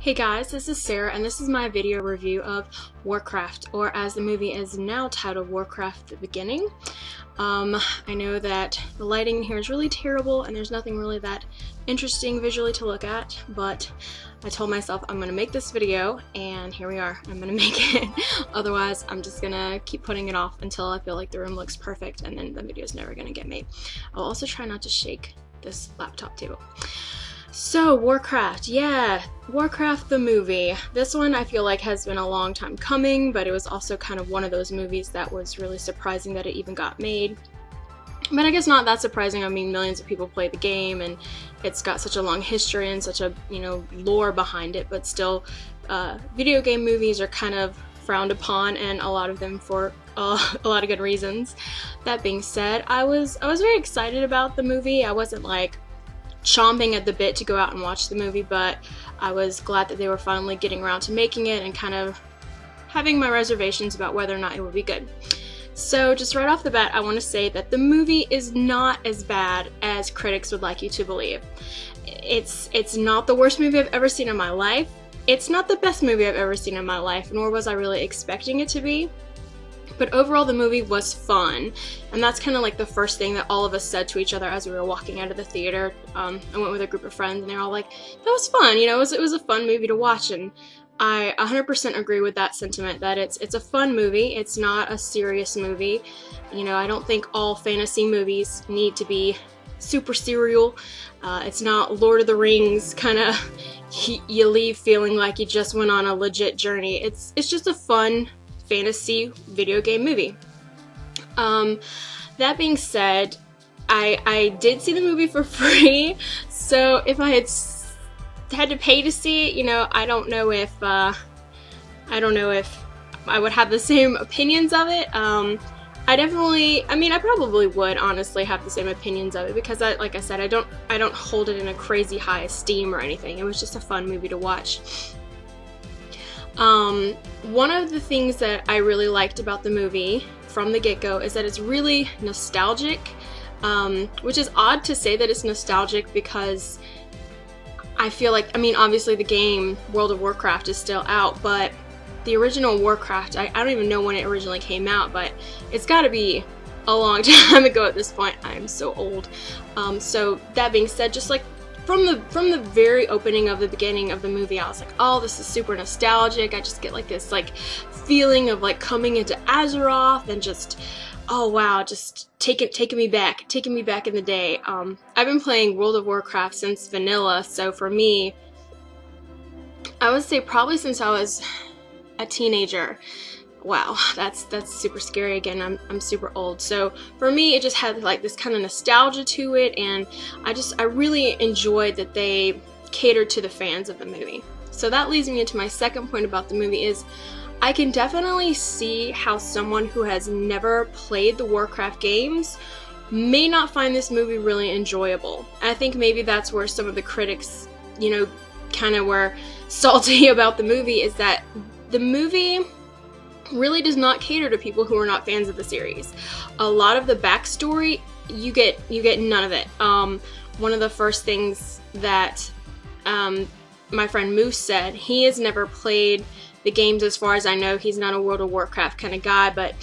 Hey guys, this is Sarah and this is my video review of Warcraft, or as the movie is now titled, Warcraft The Beginning. I know that the lighting in here is really terrible and there's nothing really that interesting visually to look at, but I told myself I'm gonna make this video and here we are. I'm gonna make it. Otherwise, I'm just gonna keep putting it off until I feel like the room looks perfect and then the video is never gonna get made. I'll also try not to shake this laptop table. So, Warcraft, yeah, Warcraft the movie. This one I feel like has been a long time coming, but it was also kind of one of those movies that was really surprising that it even got made. But I guess not that surprising. I mean, millions of people play the game, and it's got such a long history and such a, lore behind it, but still, video game movies are kind of frowned upon, and a lot of them for a lot of good reasons. That being said, I was very excited about the movie. I wasn't like chomping at the bit to go out and watch the movie, but I was glad that they were finally getting around to making it and kind of having my reservations about whether or not it would be good. So just right off the bat, I want to say that the movie is not as bad as critics would like you to believe. It's not the worst movie I've ever seen in my life. It's not the best movie I've ever seen in my life, nor was I really expecting it to be. But overall, the movie was fun, and that's kind of like the first thing that all of us said to each other as we were walking out of the theater. I went with a group of friends, and they're all like, "That was fun, it was a fun movie to watch," and I 100% agree with that sentiment, that it's a fun movie. It's not a serious movie. I don't think all fantasy movies need to be super serial. It's not Lord of the Rings, kind of you leave feeling like you just went on a legit journey. It's just a fun fantasy video game movie. That being said, I did see the movie for free, so if I had to pay to see it, I don't know if I would have the same opinions of it. I probably would honestly have the same opinions of it, because like I said, I don't hold it in a crazy high esteem or anything. It was just a fun movie to watch. One of the things that I really liked about the movie from the get-go is that it's really nostalgic, which is odd to say that it's nostalgic, because I feel like, obviously the game World of Warcraft is still out, but the original Warcraft, I don't even know when it originally came out, but it's gotta be a long time ago at this point. I'm so old. So that being said, just like from the very opening of the beginning of the movie, I was like, oh, this is super nostalgic. I just get like this feeling of coming into Azeroth and just, oh wow, just taking me back in the day. I've been playing World of Warcraft since vanilla, so for me, I would say probably since I was a teenager. Wow, that's super scary. Again, I'm super old. So for me, it just had this kind of nostalgia to it, and I really enjoyed that they catered to the fans of the movie. So that leads me into my second point about the movie is I can definitely see how someone who has never played the Warcraft games may not find this movie really enjoyable. I think maybe that's where some of the critics, kind of were salty about the movie, is that the movie really does not cater to people who are not fans of the series. A lot of the backstory, you get none of it. One of the first things that my friend Moose said, he has never played the games as far as I know. He's not a World of Warcraft kind of guy, but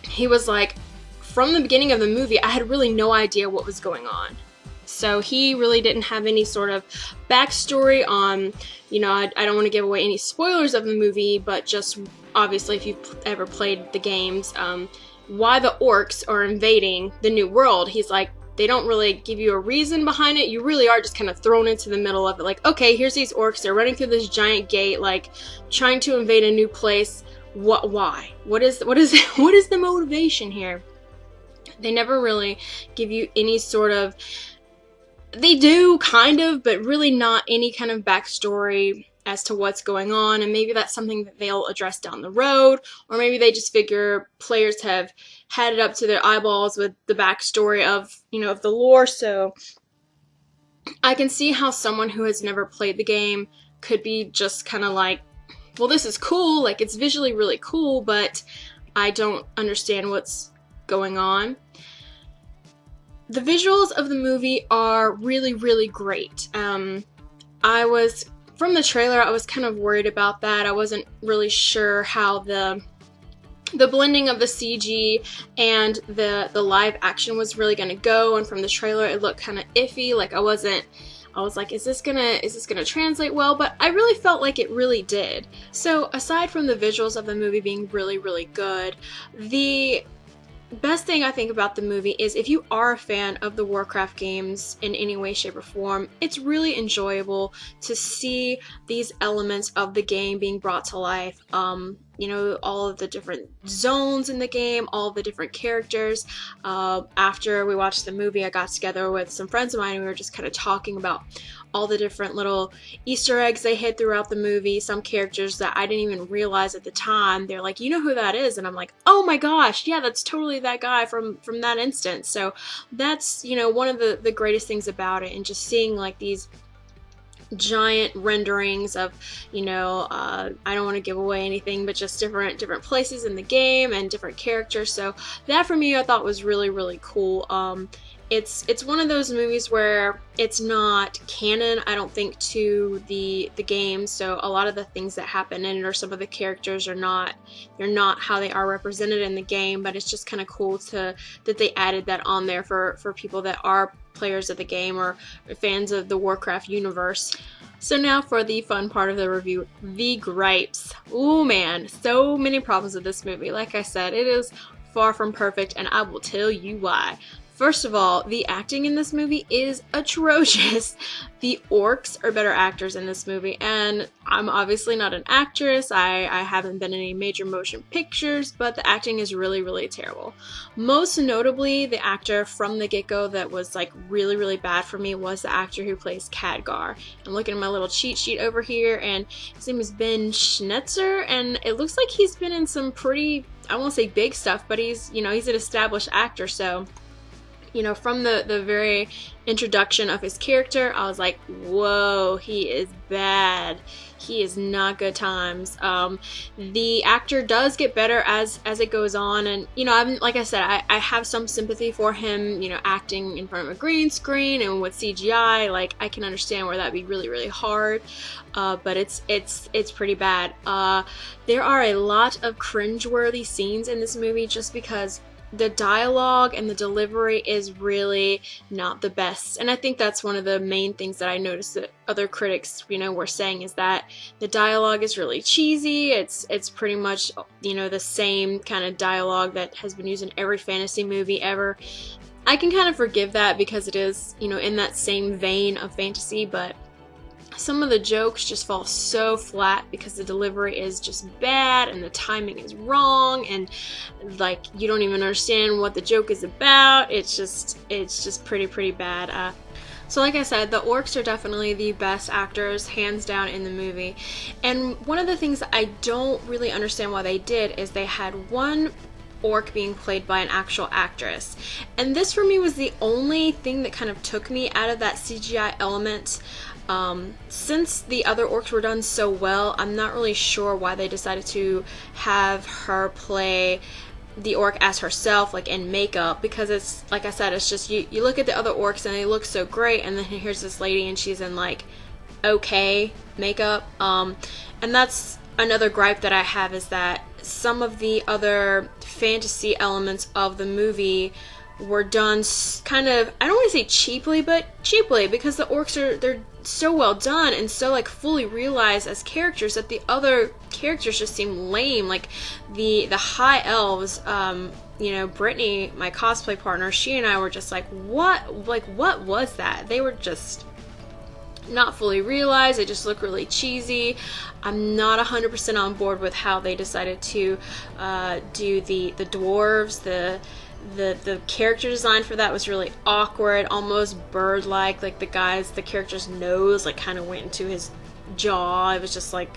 he was like, from the beginning of the movie, I had really no idea what was going on. So he really didn't have any sort of backstory on, I don't want to give away any spoilers of the movie, but just obviously if you've ever played the games, why the orcs are invading the new world. He's like, they don't really give you a reason behind it. You really are just kind of thrown into the middle of it. Like, okay, here's these orcs. They're running through this giant gate, trying to invade a new place. Why? What is the motivation here? They never really give you any sort of. They do, kind of, but really not any kind of backstory as to what's going on, and maybe that's something that they'll address down the road, or maybe they just figure players have had it up to their eyeballs with the backstory of, of the lore. So I can see how someone who has never played the game could be just kind of like, well, this is cool, it's visually really cool, but I don't understand what's going on. The visuals of the movie are really, really great. I was From the trailer, I was kind of worried about that. I wasn't really sure how the blending of the CG and the live action was really gonna go, and from the trailer it looked kind of iffy. Like I was like, is this gonna translate well? But I really felt like it really did. So aside from the visuals of the movie being really, really good, the best thing I think about the movie is if you are a fan of the Warcraft games in any way, shape, or form, it's really enjoyable to see these elements of the game being brought to life. You know, all of the different zones in the game, all of the different characters. After we watched the movie, I got together with some friends of mine and we were just kind of talking about all the different little Easter eggs they hid throughout the movie, some characters that I didn't even realize at the time. They're like, you know who that is? And I'm like, oh my gosh, yeah, that's totally that guy from that instance. So that's, you know, one of the greatest things about it, and just seeing like these giant renderings of, you know, I don't want to give away anything, but just different places in the game and different characters. So that for me I thought was really, really cool. It's one of those movies where it's not canon, I don't think, to the game. So a lot of the things that happen in it, or some of the characters they're not how they are represented in the game. But it's just kind of cool that they added that on there for people that are players of the game or fans of the Warcraft universe. So now for the fun part of the review, the gripes. Ooh man, so many problems with this movie. Like I said, it is far from perfect, and I will tell you why. First of all, the acting in this movie is atrocious. The orcs are better actors in this movie, and I'm obviously not an actress. I haven't been in any major motion pictures, but the acting is really, really terrible. Most notably, the actor from the get-go that was like really, really bad for me was the actor who plays Khadgar. I'm looking at my little cheat sheet over here, and his name is Ben Schnetzer, and it looks like he's been in some pretty, I won't say big stuff, but he's an established actor, so you know, from the very introduction of his character, I was like, whoa, he is bad. He is not good times. The actor does get better as it goes on, and you know, like I said, I have some sympathy for him, you know, acting in front of a green screen and with CGI. Like, I can understand where that'd be really, really hard, but it's pretty bad. There are a lot of cringeworthy scenes in this movie just because the dialogue and the delivery is really not the best. And I think that's one of the main things that I noticed that other critics, you know, were saying, is that the dialogue is really cheesy. It's pretty much, you know, the same kind of dialogue that has been used in every fantasy movie ever. I can kind of forgive that because it is, you know, in that same vein of fantasy, but some of the jokes just fall so flat because the delivery is just bad and the timing is wrong, and like you don't even understand what the joke is about. It's just pretty bad. So like I said, the orcs are definitely the best actors, hands down, in the movie. And one of the things that I don't really understand why they did is they had one orc being played by an actual actress. And this for me was the only thing that kind of took me out of that CGI element. Since the other orcs were done so well, I'm not really sure why they decided to have her play the orc as herself, like in makeup, because it's, like I said, it's just, you look at the other orcs and they look so great, and then here's this lady and she's in like okay makeup. And that's another gripe that I have, is that some of the other fantasy elements of the movie were done kind of, I don't want to say cheaply, but cheaply, because the orcs they're so well done and so like fully realized as characters that the other characters just seem lame. Like the high elves, you know, Brittany, my cosplay partner, she and I were just like, what was that? They were just not fully realized. They just look really cheesy. I'm not 100% on board with how they decided to do the dwarves. The character design for that was really awkward, almost bird-like. Like the character's nose like kind of went into his jaw. It was just like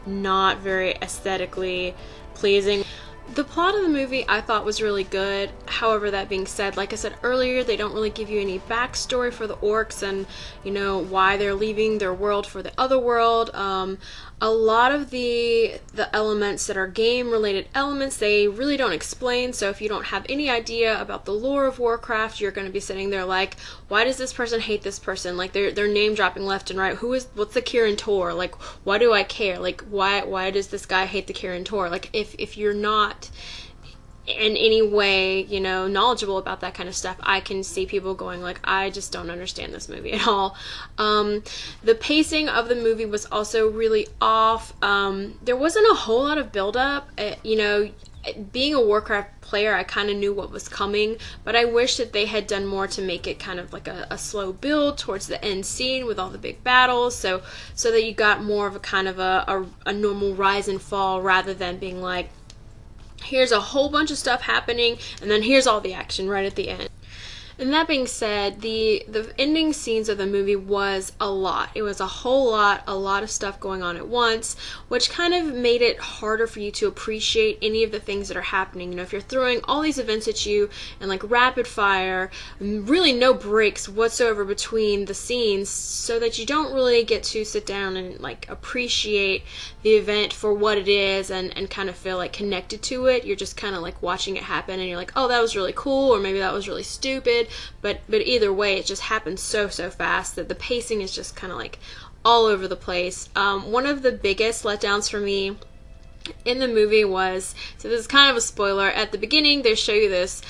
not very aesthetically pleasing. The plot of the movie I thought was really good. However, that being said, like I said earlier, they don't really give you any backstory for the orcs and, you know, why they're leaving their world for the other world. A lot of the elements that are game-related elements, they really don't explain. So if you don't have any idea about the lore of Warcraft, you're going to be sitting there like, why does this person hate this person? Like they're name dropping left and right. What's the Kirin Tor? Like, why do I care? Like, why does this guy hate the Kirin Tor? Like, if you're not in any way, you know, knowledgeable about that kind of stuff, I can see people going like, I just don't understand this movie at all. The pacing of the movie was also really off. There wasn't a whole lot of build-up. You know, being a Warcraft player, I kind of knew what was coming, but I wish that they had done more to make it kind of like a slow build towards the end scene with all the big battles, so that you got more of a kind of a normal rise and fall, rather than being like, here's a whole bunch of stuff happening, and then here's all the action right at the end. And that being said, the ending scenes of the movie was a lot. It was a whole lot, a lot of stuff going on at once, which kind of made it harder for you to appreciate any of the things that are happening. You know, if you're throwing all these events at you and like rapid fire, really no breaks whatsoever between the scenes, so that you don't really get to sit down and like appreciate the event for what it is and kind of feel like connected to it. You're just kind of like watching it happen and you're like, oh, that was really cool, or maybe that was really stupid. But either way, it just happens so fast that the pacing is just kind of like all over the place. One of the biggest letdowns for me in the movie was, so this is kind of a spoiler, at the beginning they show you this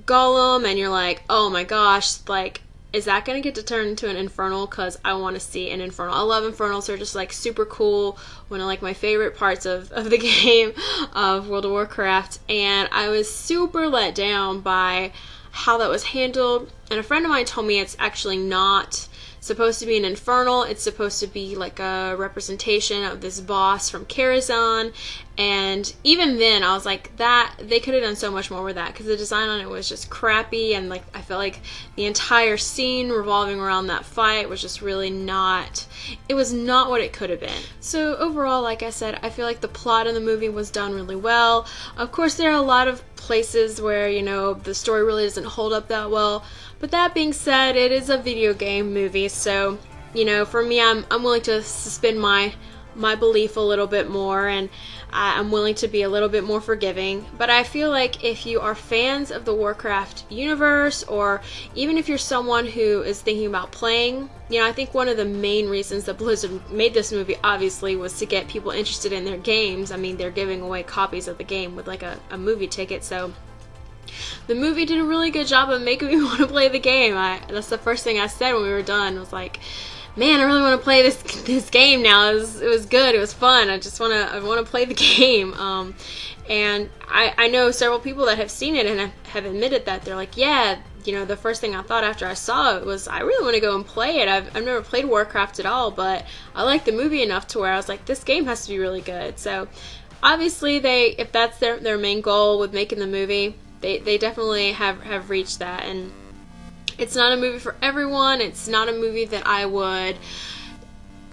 golem and you're like, oh my gosh, like, is that going to get to turn into an infernal? Because I want to see an infernal. I love infernals. They're just like super cool. One of like my favorite parts of the game of World of Warcraft. And I was super let down by how that was handled, and a friend of mine told me it's actually not supposed to be an infernal. It's supposed to be like a representation of this boss from Karazhan. And even then I was like, that they could have done so much more with that, because the design on it was just crappy, and like I felt like the entire scene revolving around that fight was just really not, it was not what it could have been. So overall, like I said, I feel like the plot of the movie was done really well. Of course, there are a lot of places where, you know, the story really doesn't hold up that well, but that being said, it is a video game movie, so, you know, for me, I'm willing to suspend my belief a little bit more, and I'm willing to be a little bit more forgiving. But I feel like if you are fans of the Warcraft universe, or even if you're someone who is thinking about playing, you know, I think one of the main reasons that Blizzard made this movie, obviously, was to get people interested in their games. I mean, they're giving away copies of the game with like a movie ticket, so the movie did a really good job of making me want to play the game. That's the first thing I said when we were done. I was like, man, I really want to play this game now. It was good. It was fun. I want to play the game. And I know several people that have seen it and have admitted that. They're like, yeah, you know, the first thing I thought after I saw it was, I really want to go and play it. I've never played Warcraft at all, but I like the movie enough to where I was like, this game has to be really good. So obviously, if that's their main goal with making the movie, they definitely have reached that. And it's not a movie for everyone. It's not a movie that I would,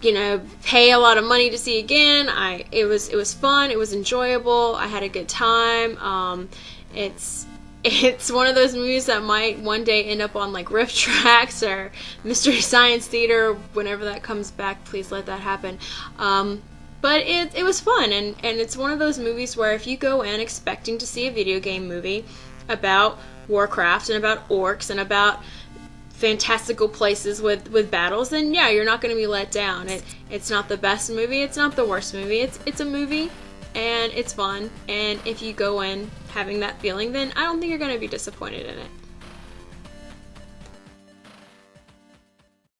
you know, pay a lot of money to see again. It was fun. It was enjoyable. I had a good time. It's one of those movies that might one day end up on like Riff Tracks or Mystery Science Theater. Whenever that comes back, please let that happen. But it was fun, and it's one of those movies where if you go in expecting to see a video game movie about Warcraft and about orcs and about fantastical places with battles, then yeah, you're not going to be let down. It's not the best movie, it's not the worst movie, it's a movie, and it's fun, and if you go in having that feeling, then I don't think you're going to be disappointed in it.